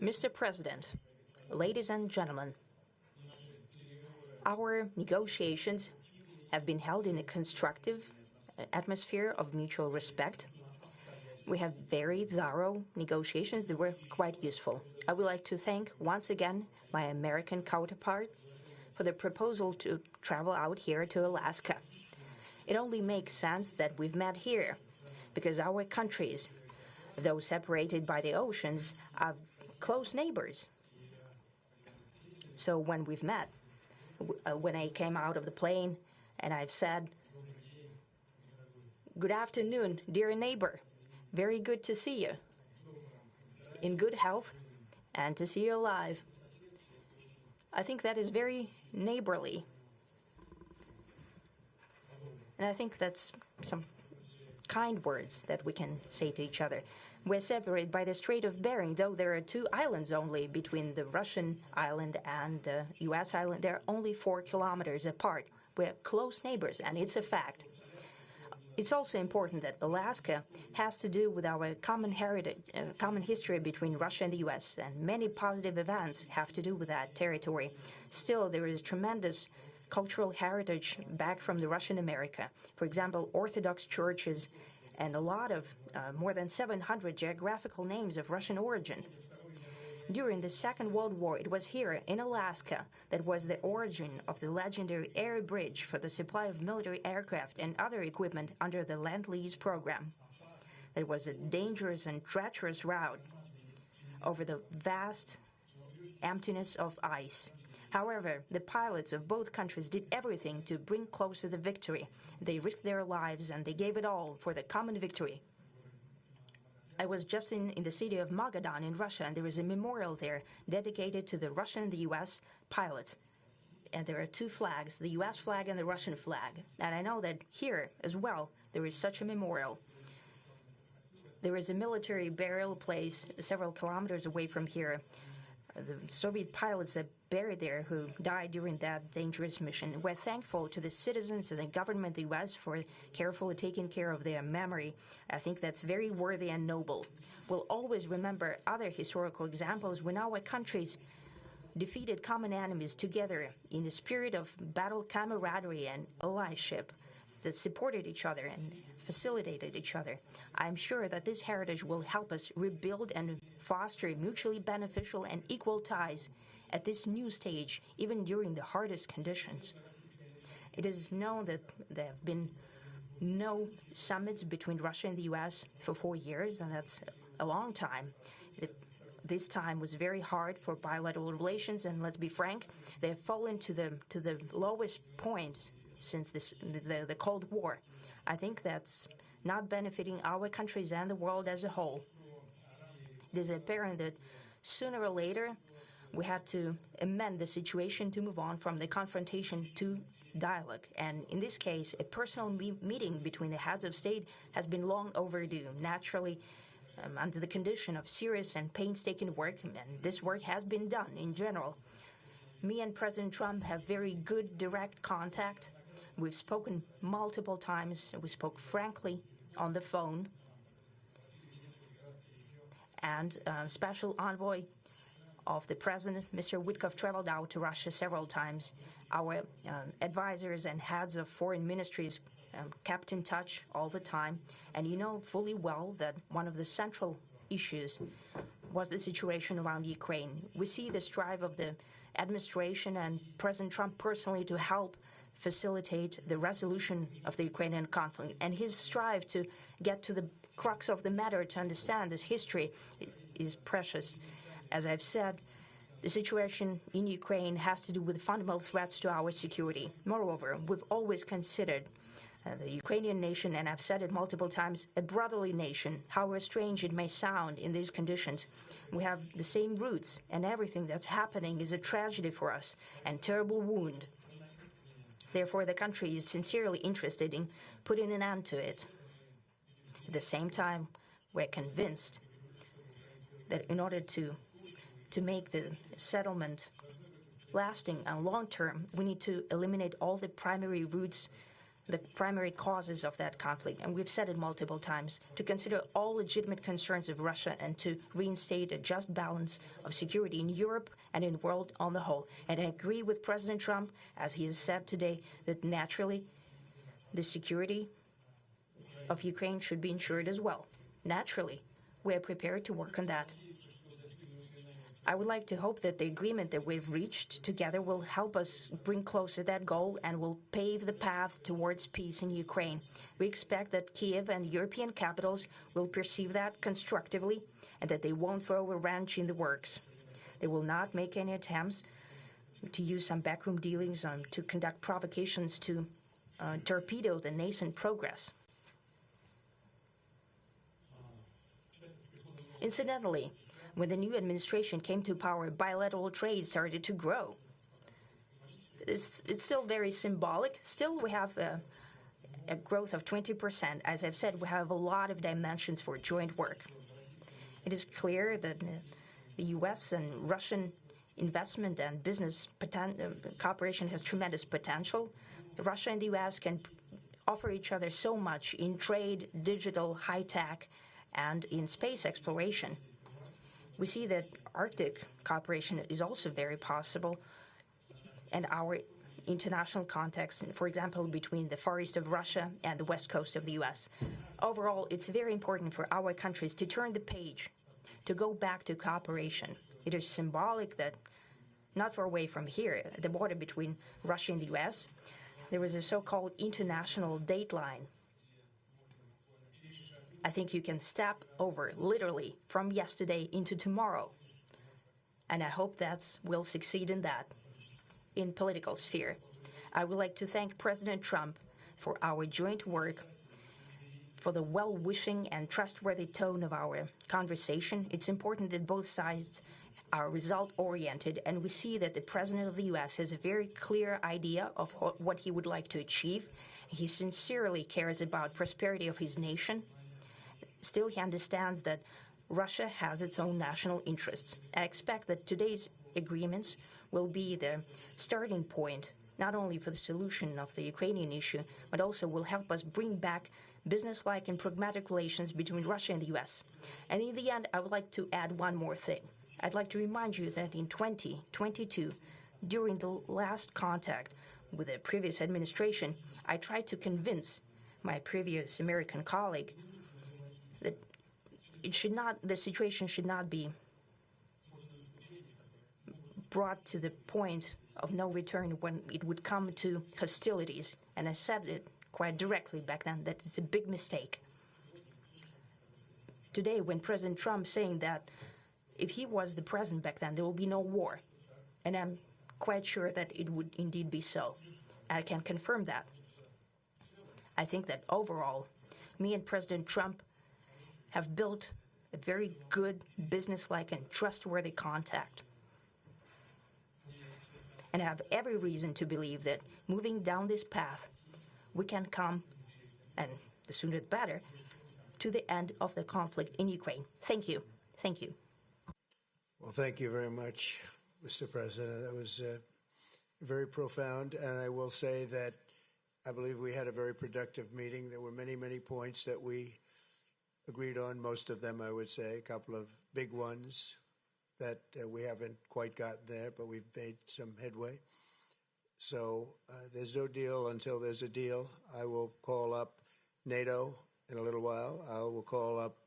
Mr. President, ladies and gentlemen, our negotiations have been held in a constructive atmosphere of mutual respect. We have very thorough negotiations that were quite useful. I would like to thank once again my American counterpart for the proposal to travel out here to Alaska. It only makes sense that we've met here, because our countries, though separated by the oceans, are close neighbors. So when we've met, when I came out of the plane and I've said, "Good afternoon, dear neighbor. Very good to see you. In good health and to see you alive." I think that is very neighborly. And I think that's some kind words that we can say to each other. We're separated by the Strait of Bering, though there are 2 islands only between the Russian island and the U.S. island. They're only 4 kilometers apart. We're close neighbors, and it's a fact. It's also important that Alaska has to do with our common heritage, common history between Russia and the U.S., and many positive events have to do with that territory. Still, there is tremendous cultural heritage back from the Russian America. For example, Orthodox churches and a lot of, more than 700 geographical names of Russian origin. During the Second World War, it was here in Alaska that was the origin of the legendary air bridge for the supply of military aircraft and other equipment under the Lend-Lease program. It was a dangerous and treacherous route over the vast emptiness of ice. However, the pilots of both countries did everything to bring closer the victory. They risked their lives and they gave it all for the common victory. I was just in the city of Magadan in Russia, and there is a memorial there dedicated to the Russian and the U.S. pilots. And there are 2 flags, the U.S. flag and the Russian flag. And I know that here as well there is such a memorial. There is a military burial place several kilometers away from here. The Soviet pilots are buried there who died during that dangerous mission. We're thankful to the citizens and the government of the U.S. for carefully taking care of their memory. I think that's very worthy and noble. We'll always remember other historical examples when our countries defeated common enemies together in the spirit of battle camaraderie and allyship that supported each other and facilitated each other. I'm sure that this heritage will help us rebuild and foster mutually beneficial and equal ties at this new stage, even during the hardest conditions. It is known that there have been no summits between Russia and the U.S. for 4 years, and that's a long time. This time was very hard for bilateral relations, and let's be frank, they have fallen to the lowest point since the Cold War. I think that's not benefiting our countries and the world as a whole. It is apparent that sooner or later we had to amend the situation to move on from the confrontation to dialogue. And in this case, a personal meeting between the heads of state has been long overdue, naturally under the condition of serious and painstaking work, and this work has been done in general. Me and President Trump have very good direct contact. We've spoken multiple times. We spoke frankly on the phone. And Special Envoy of the President, Mr. Witkoff, traveled out to Russia several times. Our advisors and heads of foreign ministries kept in touch all the time. And you know fully well that one of the central issues was the situation around Ukraine. We see the strive of the administration and President Trump personally to help facilitate the resolution of the Ukrainian conflict. And his strive to get to the crux of the matter, to understand this history, is precious. As I've said, the situation in Ukraine has to do with fundamental threats to our security. Moreover, we've always considered the Ukrainian nation, and I've said it multiple times, a brotherly nation, however strange it may sound in these conditions. We have the same roots, and everything that's happening is a tragedy for us and terrible wound. Therefore, the country is sincerely interested in putting an end to it. At the same time, we're convinced that in order to make the settlement lasting and long-term, we need to eliminate all the primary roots the primary causes of that conflict, and we've said it multiple times, to consider all legitimate concerns of Russia and to reinstate a just balance of security in Europe and in the world on the whole. And I agree with President Trump, as he has said today, that naturally the security of Ukraine should be ensured as well. Naturally, we are prepared to work on that. I would like to hope that the agreement that we've reached together will help us bring closer that goal and will pave the path towards peace in Ukraine. We expect that Kiev and European capitals will perceive that constructively and that they won't throw a wrench in the works. They will not make any attempts to use some backroom dealings to conduct provocations to torpedo the nascent progress. Incidentally, when the new administration came to power, bilateral trade started to grow. It's still very symbolic. Still, we have a growth of 20%. As I've said, we have a lot of dimensions for joint work. It is clear that the U.S. and Russian investment and business cooperation has tremendous potential. Russia and the U.S. can offer each other so much in trade, digital, high-tech, and in space exploration. We see that Arctic cooperation is also very possible, and our international context, for example, between the Far East of Russia and the West Coast of the U.S. Overall, it's very important for our countries to turn the page, to go back to cooperation. It is symbolic that not far away from here, at the border between Russia and the U.S., there was a so-called international date line. I think you can step over, literally, from yesterday into tomorrow. And I hope we'll succeed in that, in political sphere. I would like to thank President Trump for our joint work, for the well-wishing and trustworthy tone of our conversation. It's important that both sides are result-oriented, and we see that the President of the U.S. has a very clear idea of what he would like to achieve. He sincerely cares about prosperity of his nation. Still, he understands that Russia has its own national interests. I expect that today's agreements will be the starting point, not only for the solution of the Ukrainian issue, but also will help us bring back business-like and pragmatic relations between Russia and the U.S. And in the end, I would like to add one more thing. I'd like to remind you that in 2022, during the last contact with the previous administration, I tried to convince my previous American colleague that the situation should not be brought to the point of no return when it would come to hostilities. And I said it quite directly back then that it's a big mistake. Today, when President Trump saying that if he was the president back then, there will be no war. And I'm quite sure that it would indeed be so. I can confirm that. I think that overall, me and President Trump have built a very good, business-like and trustworthy contact. And I have every reason to believe that moving down this path, we can come, and the sooner the better, to the end of the conflict in Ukraine. Thank you. Thank you. Well, thank you very much, Mr. President. That was very profound. And I will say that I believe we had a very productive meeting. There were many, many points that we agreed on, most of them, I would say, a couple of big ones that we haven't quite gotten there, but we've made some headway. So there's no deal until there's a deal. I will call up NATO in a little while. I will call up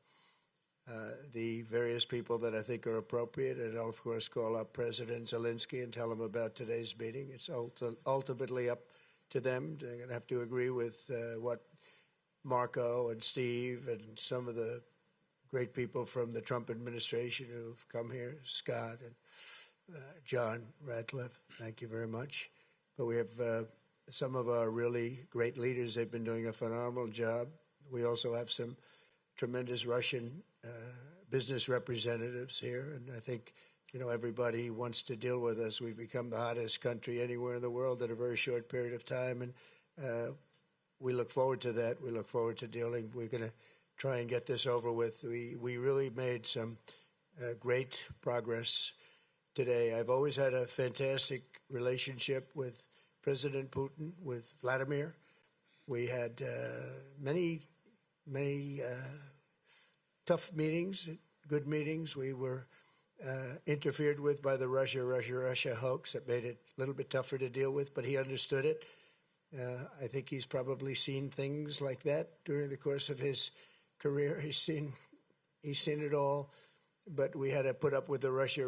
the various people that I think are appropriate, and I'll, of course, call up President Zelensky and tell him about today's meeting. It's ultimately up to them. They're going to have to agree with what Marco and Steve and some of the great people from the Trump administration who've come here, Scott and John Ratcliffe, thank you very much. But we have some of our really great leaders. They've been doing a phenomenal job. We also have some tremendous Russian business representatives here, and I think, you know, everybody wants to deal with us. We've become the hottest country anywhere in the world in a very short period of time, and we look forward to that. We look forward to dealing. We're going to try and get this over with. We really made some great progress today. I've always had a fantastic relationship with President Putin, with Vladimir. We had many tough meetings, good meetings. We were interfered with by the Russia hoax. That made it a little bit tougher to deal with, but he understood it. I think he's probably seen things like that during the course of his career. He's seen it all, but we had to put up with the Russia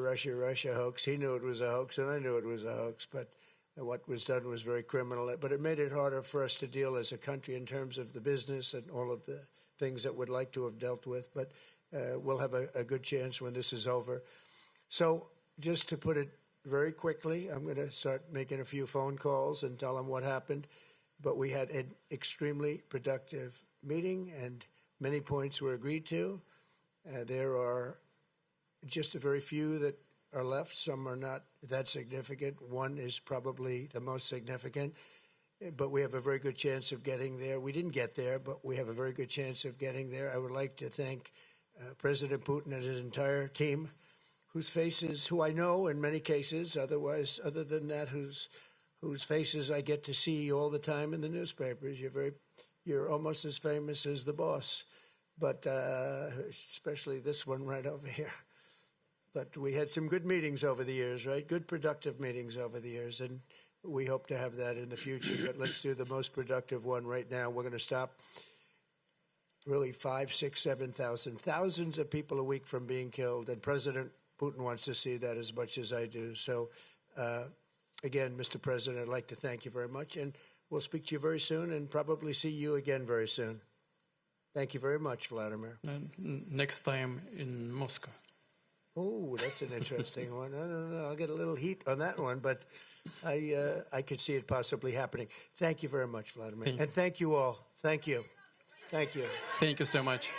hoax. He knew it was a hoax, and I knew it was a hoax, but what was done was very criminal. But it made it harder for us to deal as a country in terms of the business and all of the things that we'd like to have dealt with. But we'll have a good chance when this is over. So just to put it very quickly, I'm going to start making a few phone calls and tell them what happened. But we had an extremely productive meeting, and many points were agreed to. There are just a very few that are left. Some are not that significant. One is probably the most significant, but we have a very good chance of getting there. We didn't get there, but we have a very good chance of getting there. I would like to thank President Putin and his entire team, who I know in many cases, other than that, whose faces I get to see all the time in the newspapers. You're almost as famous as the boss, but especially this one right over here. But we had some good meetings over the years, right? Good, productive meetings over the years, and we hope to have that in the future. But let's do the most productive one right now. We're going to stop really 5, 6, 7,000, thousands of people a week from being killed, and President Putin wants to see that as much as I do. So, again, Mr. President, I'd like to thank you very much, and we'll speak to you very soon and probably see you again very soon. Thank you very much, Vladimir. Next time in Moscow. Oh, that's an interesting one. I don't know. I'll get a little heat on that one, but I could see it possibly happening. Thank you very much, Vladimir. And thank you all. Thank you. Thank you. Thank you so much.